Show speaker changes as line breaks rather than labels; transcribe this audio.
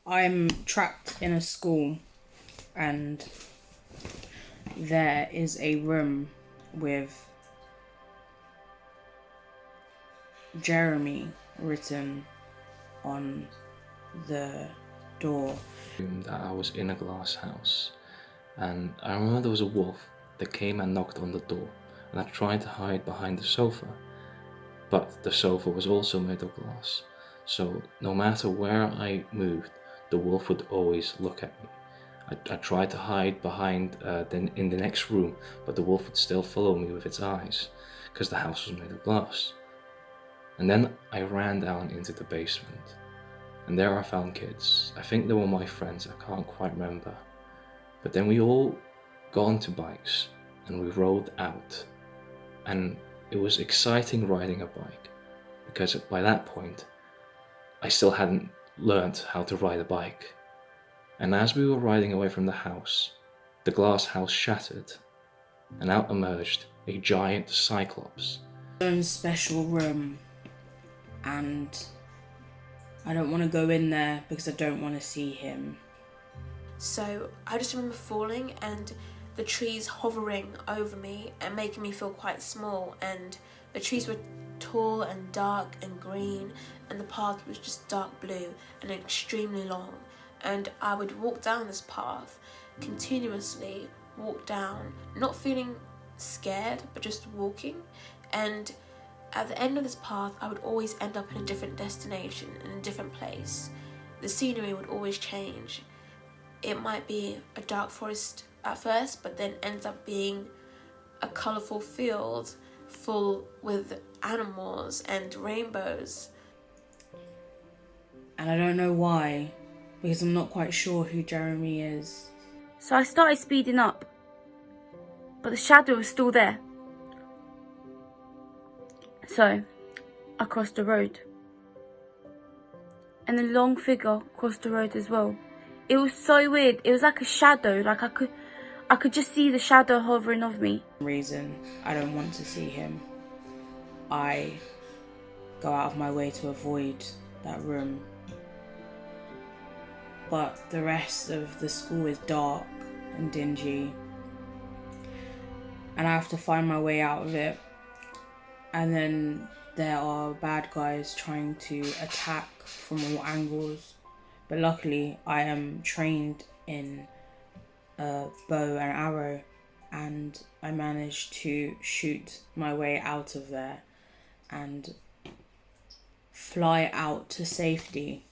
I'm trapped in a school and there is a room with Jeremy written on the door.
That I was in a glass house, and I remember there was a wolf that came and knocked on the door, and I tried to hide behind the sofa, but the sofa was also made of glass, so no matter where I moved, the wolf would always look at me. I tried to hide behind in the next room, but the wolf would still follow me with its eyes, because the house was made of glass. And then I ran down into the basement, and there I found kids. I think they were my friends, I can't quite remember. But then we all got onto bikes and we rode out, and it was exciting riding a bike, because by that point I still hadn't learned how to ride a bike. And as we were riding away from the house, the glass house shattered, and out emerged a giant cyclops.
Own special room, and I don't want to go in there because I don't want to see him.
So I just remember falling and the trees hovering over me and making me feel quite small, and the trees were tall and dark and green, and the path was just dark blue and extremely long, and I would walk down this path continuously, walk down, not feeling scared but just walking, and at the end of this path I would always end up in a different destination, in a different place. The scenery would always change. It might be a dark forest at first, but then ends up being a colourful field full with animals and rainbows.
And I don't know why, because I'm not quite sure who Jeremy is.
So I started speeding up, but the shadow was still there. So I crossed the road, and the long figure crossed the road as well. It was so weird. It was like a shadow. Like I could just see the shadow hovering over me.
Reason I don't want to see him. I go out of my way to avoid that room. But the rest of the school is dark and dingy, and I have to find my way out of it. And then there are bad guys trying to attack from all angles. But luckily I am trained in a bow and arrow, and I managed to shoot my way out of there and fly out to safety.